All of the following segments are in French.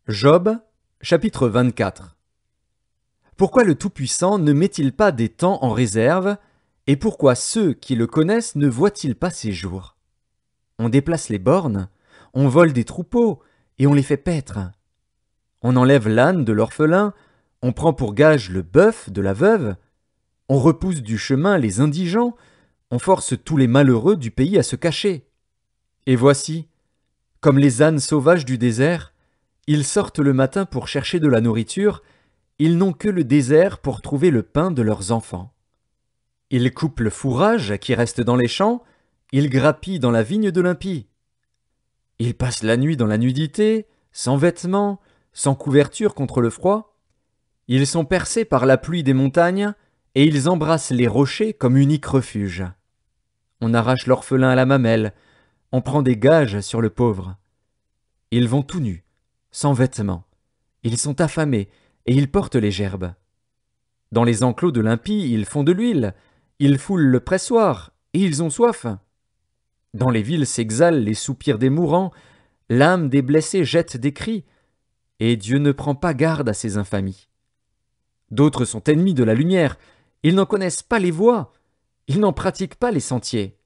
Job, chapitre 24. Pourquoi le Tout-Puissant ne met-il pas des temps en réserve, et pourquoi ceux qui le connaissent ne voient-ils pas ses jours? On déplace les bornes, on vole des troupeaux, et on les fait paître. On enlève l'âne de l'orphelin, on prend pour gage le bœuf de la veuve, on repousse du chemin les indigents, on force tous les malheureux du pays à se cacher. Et voici, comme les ânes sauvages du désert, ils sortent le matin pour chercher de la nourriture, ils n'ont que le désert pour trouver le pain de leurs enfants. Ils coupent le fourrage qui reste dans les champs, ils grappillent dans la vigne de l'impie. Ils passent la nuit dans la nudité, sans vêtements, sans couverture contre le froid. Ils sont percés par la pluie des montagnes, et ils embrassent les rochers comme unique refuge. On arrache l'orphelin à la mamelle, on prend des gages sur le pauvre. Ils vont tout nus, sans vêtements. Ils sont affamés, et ils portent les gerbes. Dans les enclos de l'impie, ils font de l'huile, ils foulent le pressoir, et ils ont soif. Dans les villes s'exhalent les soupirs des mourants, l'âme des blessés jette des cris, et Dieu ne prend pas garde à ces infamies. D'autres sont ennemis de la lumière, ils n'en connaissent pas les voies, ils n'en pratiquent pas les sentiers.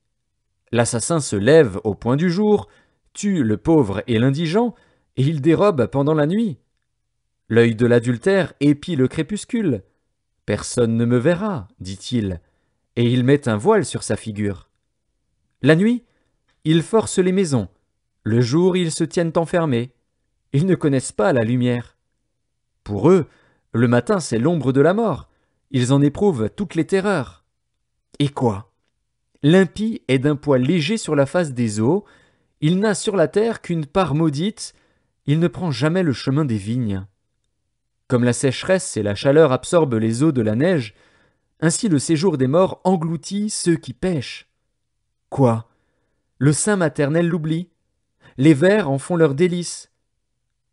L'assassin se lève au point du jour, tue le pauvre et l'indigent, et il dérobe pendant la nuit. L'œil de l'adultère épie le crépuscule. Personne ne me verra, dit-il, et il met un voile sur sa figure. La nuit, ils forcent les maisons. Le jour, ils se tiennent enfermés. Ils ne connaissent pas la lumière. Pour eux, le matin, c'est l'ombre de la mort. Ils en éprouvent toutes les terreurs. Et quoi? L'impie est d'un poids léger sur la face des eaux. Il n'a sur la terre qu'une part maudite. Il ne prend jamais le chemin des vignes. Comme la sécheresse et la chaleur absorbent les eaux de la neige, ainsi le séjour des morts engloutit ceux qui pêchent. Quoi? Le sein maternel l'oublie. Les vers en font leur délice.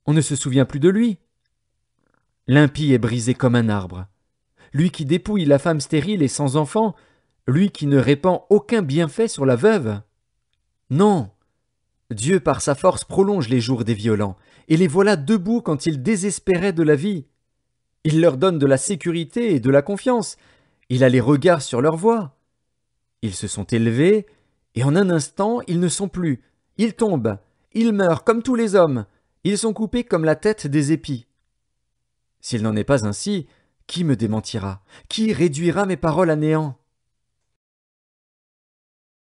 On ne se souvient plus de lui. L'impie est brisé comme un arbre. Lui qui dépouille la femme stérile et sans enfant, lui qui ne répand aucun bienfait sur la veuve. Non, Dieu par sa force prolonge les jours des violents, et les voilà debout quand ils désespéraient de la vie. Il leur donne de la sécurité et de la confiance, il a les regards sur leur voie. Ils se sont élevés, et en un instant ils ne sont plus, ils tombent, ils meurent comme tous les hommes, ils sont coupés comme la tête des épis. S'il n'en est pas ainsi, qui me démentira? Qui réduira mes paroles à néant?